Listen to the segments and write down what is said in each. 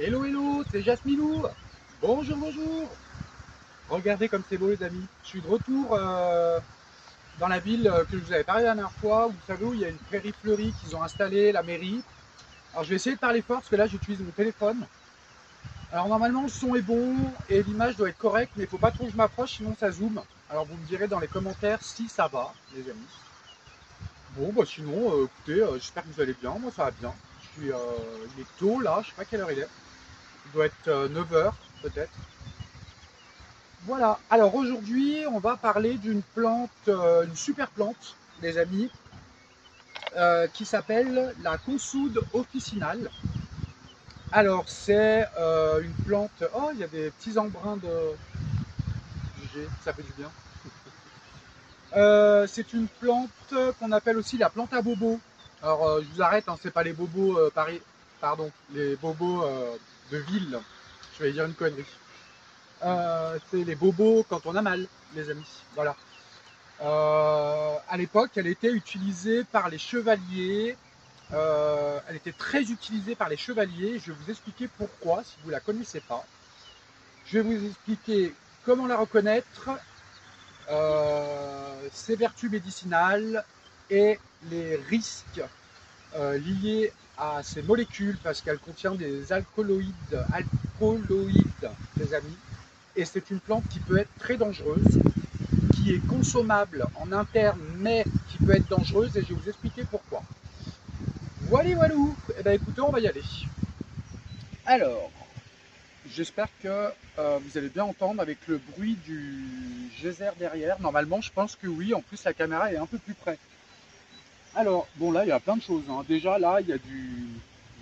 Hello, hello, c'est Jasminou. Bonjour, bonjour. Regardez comme c'est beau, les amis. Je suis de retour dans la ville que je vous avais parlé la dernière fois. Vous savez où il y a une prairie fleurie qu'ils ont installée, la mairie. Alors, je vais essayer de parler fort parce que là, j'utilise mon téléphone. Alors, normalement, le son est bon et l'image doit être correcte, mais il ne faut pas trop que je m'approche, sinon ça zoome. Alors, vous me direz dans les commentaires si ça va, les amis. Bon, bah sinon, écoutez, j'espère que vous allez bien. Moi, ça va bien. Il est tôt là, je sais pas quelle heure il est. Il doit être 9 heures peut-être. Voilà, alors aujourd'hui on va parler d'une plante, une super plante, les amis, qui s'appelle la consoude officinale. Alors c'est une plante, oh il y a des petits embruns de G, ça fait du bien. C'est une plante qu'on appelle aussi la plante à bobos. Alors je vous arrête, hein, c'est pas les bobos Paris, pardon, les bobos de ville, je vais dire une connerie. C'est les bobos quand on a mal, les amis, voilà. À l'époque, elle était utilisée par les chevaliers. Elle était très utilisée par les chevaliers. Je vais vous expliquer pourquoi, si vous ne la connaissez pas. Je vais vous expliquer comment la reconnaître, ses vertus médicinales et les risques liés à ces molécules, parce qu'elle contient des alcooloïdes, les amis. Et c'est une plante qui peut être très dangereuse, qui est consommable en interne, mais qui peut être dangereuse, et je vais vous expliquer pourquoi. Voilà, voilà. Eh bien, écoutez, on va y aller. Alors, j'espère que vous allez bien entendre avec le bruit du geyser derrière. Normalement, je pense que oui. En plus, la caméra est un peu plus près. Alors, bon, là, il y a plein de choses, hein. Déjà, là, il y a du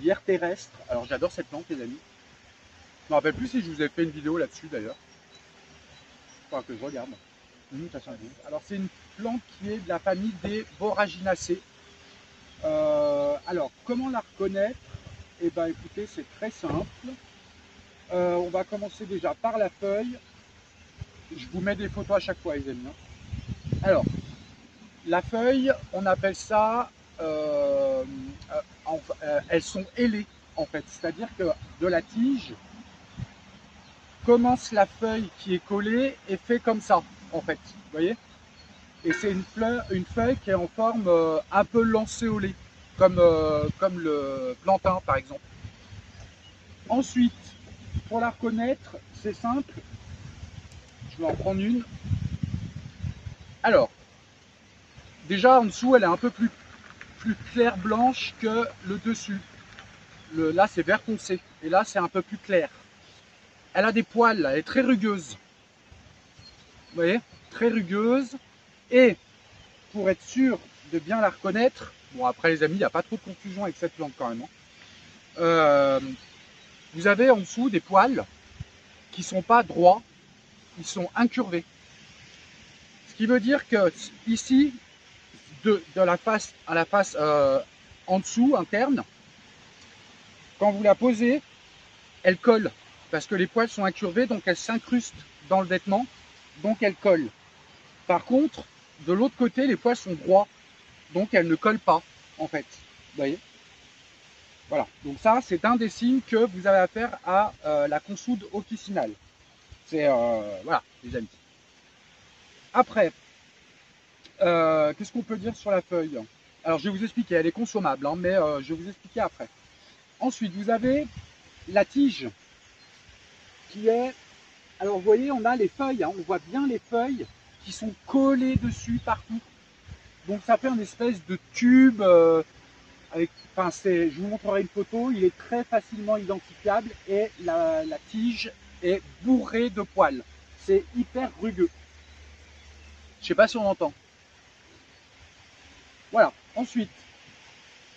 lierre terrestre. Alors, j'adore cette plante, les amis. Je me rappelle plus si je vous ai fait une vidéo là-dessus, d'ailleurs. Il faudra que je regarde. Ça sent bon. Alors, c'est une plante qui est de la famille des Boraginaceae. Alors, comment la reconnaître? Eh bien, écoutez, c'est très simple. On va commencer déjà par la feuille. Je vous mets des photos à chaque fois, les amis. Alors, la feuille, on appelle ça... elles sont ailées, en fait. C'est-à-dire que de la tige commence la feuille qui est collée et fait comme ça, en fait. Vous voyez? Et c'est une feuille qui est en forme un peu lancéolée, comme le plantain, par exemple. Ensuite, pour la reconnaître, c'est simple. Je vais en prendre une. Alors, déjà en dessous, elle est un peu plus claire blanche que le dessus. Là, c'est vert foncé. Et là, c'est un peu plus clair. Elle a des poils, elle est très rugueuse. Vous voyez? Très rugueuse. Et pour être sûr de bien la reconnaître, bon, après, les amis, il n'y a pas trop de confusion avec cette plante quand même. Vous avez en dessous des poils qui ne sont pas droits, ils sont incurvés. Ce qui veut dire que ici, de la face à la face en dessous, interne, quand vous la posez, elle colle. Parce que les poils sont incurvés, donc elle s'incruste dans le vêtement, donc elle colle. Par contre, de l'autre côté, les poils sont droits, donc elle ne colle pas, en fait. Vous voyez? Voilà. Donc ça, c'est un des signes que vous avez affaire à la consoude officinale. C'est, voilà, les amis. Après, qu'est-ce qu'on peut dire sur la feuille? Alors, je vais vous expliquer, elle est consommable, hein, mais je vais vous expliquer après. Ensuite, vous avez la tige qui est... Alors, vous voyez, on a les feuilles, hein, on voit bien les feuilles qui sont collées dessus partout. Donc, ça fait une espèce de tube avec... Enfin, je vous montrerai une photo, il est très facilement identifiable et la tige est bourrée de poils. C'est hyper rugueux. Je ne sais pas si on entend. Voilà. Ensuite,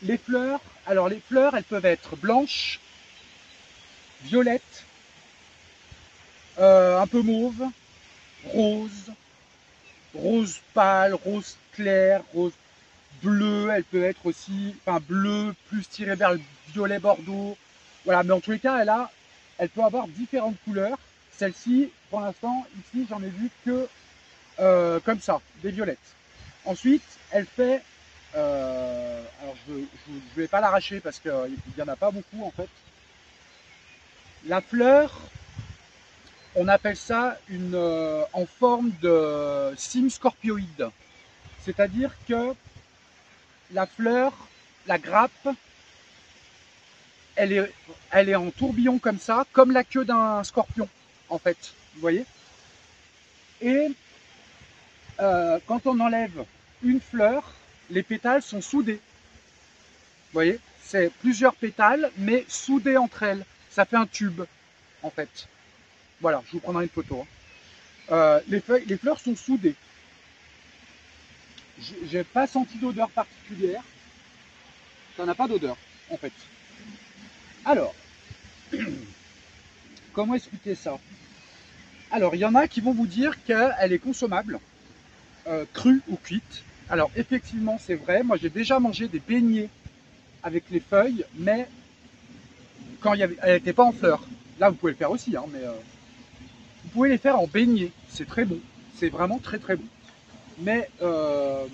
les fleurs. Alors, les fleurs, elles peuvent être blanches, violettes, un peu mauve, rose, rose pâle, rose clair, rose bleu. Elle peut être aussi, enfin bleu plus tiré vers le violet bordeaux. Voilà, mais en tous les cas, elle peut avoir différentes couleurs. Celle-ci, pour l'instant, ici, j'en ai vu que comme ça, des violettes. Ensuite, elle fait, alors je vais pas l'arracher parce qu'il n'y en a pas beaucoup en fait. La fleur, on appelle ça en forme de cyme scorpioïde. C'est-à-dire que la fleur, la grappe, elle est en tourbillon comme ça, comme la queue d'un scorpion, en fait. Vous voyez? Et quand on enlève une fleur, les pétales sont soudés. Vous voyez? C'est plusieurs pétales, mais soudés entre elles. Ça fait un tube, en fait. Voilà, je vous prendrai une photo. Les fleurs sont soudées. J'ai pas senti d'odeur particulière. Ça n'a pas d'odeur, en fait. Alors, comment expliquer ça? Alors, il y en a qui vont vous dire qu'elle est consommable, crue ou cuite. Alors, effectivement, c'est vrai. Moi, j'ai déjà mangé des beignets avec les feuilles, mais quand elle n'était pas en fleurs. Là, vous pouvez le faire aussi, hein, mais vous pouvez les faire en beignets. C'est très bon. C'est vraiment très très bon. Mais vous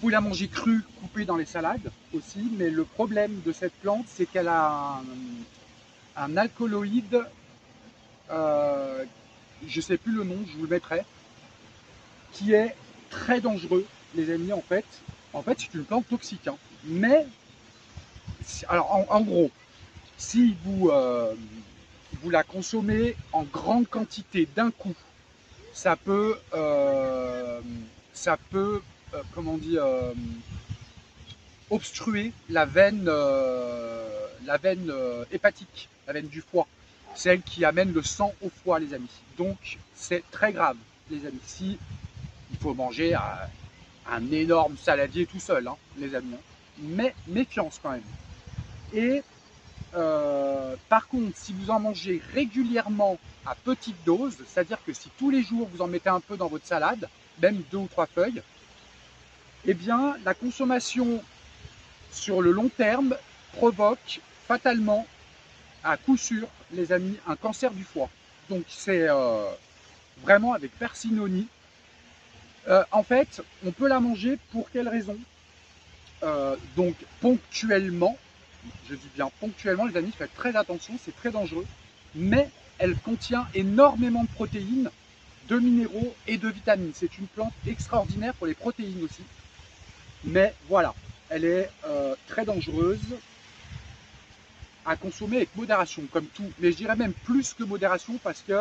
pouvez la manger crue, coupée dans les salades aussi. Mais le problème de cette plante, c'est qu'elle a un alcaloïde, je ne sais plus le nom, je vous le mettrai, qui est très dangereux, les amis, en fait. En fait, c'est une plante toxique. Hein. Mais, alors en gros, si vous la consommez en grande quantité d'un coup, ça peut comment dire, obstruer la veine hépatique, la veine du foie, celle qui amène le sang au foie, les amis. Donc c'est très grave, les amis. Si il faut manger un énorme saladier tout seul, hein, les amis. Hein. Mais méfiance quand même. Et par contre, si vous en mangez régulièrement à petite dose, c'est-à-dire que si tous les jours vous en mettez un peu dans votre salade, même 2 ou 3 feuilles, eh bien la consommation sur le long terme provoque fatalement, à coup sûr, les amis, un cancer du foie. Donc c'est vraiment avec parcimonie. En fait, on peut la manger pour quelle raison? Donc ponctuellement, je dis bien ponctuellement, les amis, faites très attention, c'est très dangereux, mais elle contient énormément de protéines, de minéraux et de vitamines. C'est une plante extraordinaire pour les protéines aussi, mais voilà, elle est très dangereuse à consommer avec modération, comme tout, mais je dirais même plus que modération parce que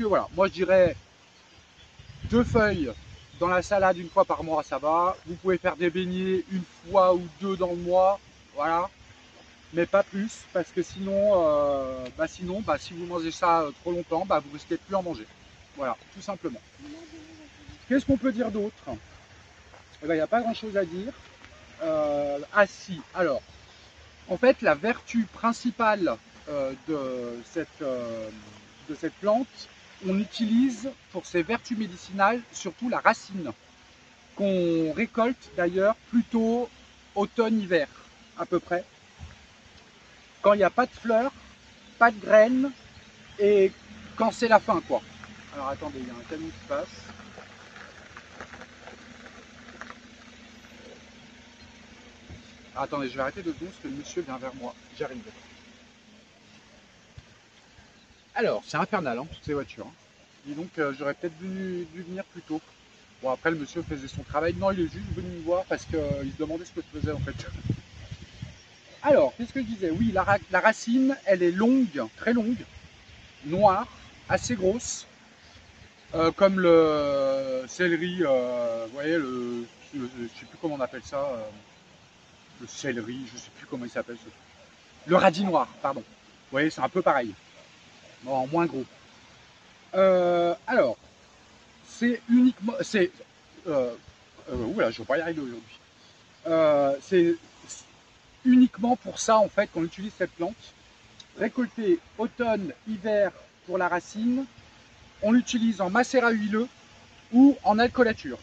voilà, moi je dirais 2 feuilles dans la salade une fois par mois, ça va. Vous pouvez faire des beignets une fois ou 2 dans le mois, voilà. Mais pas plus, parce que sinon, si vous mangez ça trop longtemps, vous risquez de plus en manger. Voilà, tout simplement. Qu'est-ce qu'on peut dire d'autre? Eh ben, il n'y a pas grand-chose à dire. Ah si, alors, en fait, la vertu principale de cette plante, on utilise pour ses vertus médicinales surtout la racine, qu'on récolte d'ailleurs plutôt automne-hiver, à peu près. Quand il n'y a pas de fleurs, pas de graines, et quand c'est la fin, quoi. Alors attendez, il y a un camion qui passe. Ah, attendez, je vais arrêter 2 secondes parce que le monsieur vient vers moi. J'arrive. Alors, c'est infernal, hein, toutes ces voitures. Hein. Dis donc, j'aurais peut-être dû venir plus tôt. Bon, après, le monsieur faisait son travail. Non, il est juste venu me voir parce qu'il se demandait ce que je faisais, en fait. Alors, qu'est-ce que je disais? Oui, la racine, elle est longue, très longue, noire, assez grosse, comme le céleri, vous voyez, je ne sais plus comment on appelle ça, le céleri, je ne sais plus comment il s'appelle. Le radis noir, pardon. Vous voyez, c'est un peu pareil, en moins gros. Alors, c'est uniquement, oula, je ne vais pas y arriver aujourd'hui. C'est uniquement pour ça en fait qu'on utilise cette plante. Récoltée automne, hiver pour la racine, on l'utilise en macérat huileux ou en alcoolature.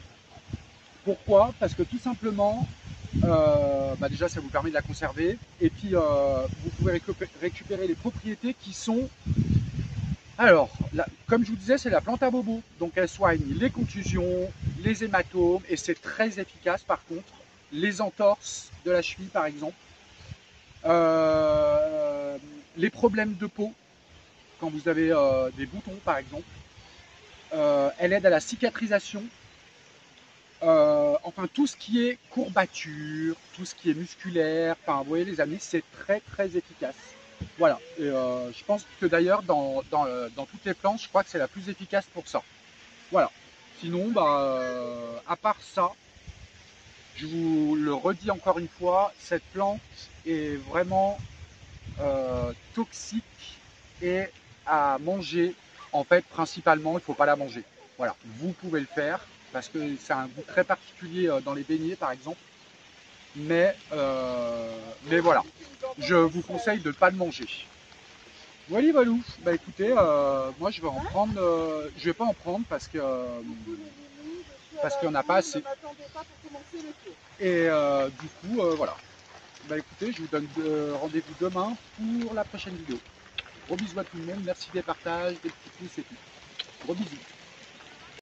Pourquoi? Parce que tout simplement, déjà ça vous permet de la conserver et puis vous pouvez récupérer les propriétés qui sont... Alors, comme je vous disais, c'est la plante à bobo, donc elle soigne les contusions, les hématomes et c'est très efficace par contre, les entorses de la cheville par exemple. les problèmes de peau, quand vous avez des boutons par exemple. Elle aide à la cicatrisation. Enfin, tout ce qui est courbature, tout ce qui est musculaire, enfin, vous voyez les amis, c'est très très efficace. Voilà, et je pense que d'ailleurs dans toutes les plantes, je crois que c'est la plus efficace pour ça. Voilà, sinon, à part ça, je vous le redis encore une fois, cette plante est vraiment toxique et à manger, en fait, principalement, il ne faut pas la manger. Voilà, vous pouvez le faire parce que c'est un goût très particulier dans les beignets, par exemple. Mais voilà, je vous conseille de ne pas le manger. Voilà, Valou. Bah écoutez, moi je vais en prendre, je vais pas en prendre parce que parce qu'il n'y en a pas assez. Et du coup, voilà. Bah écoutez, je vous donne rendez-vous demain pour la prochaine vidéo. Gros bisous à tout le monde, merci des partages, des petits pouces et tout. Gros bisous.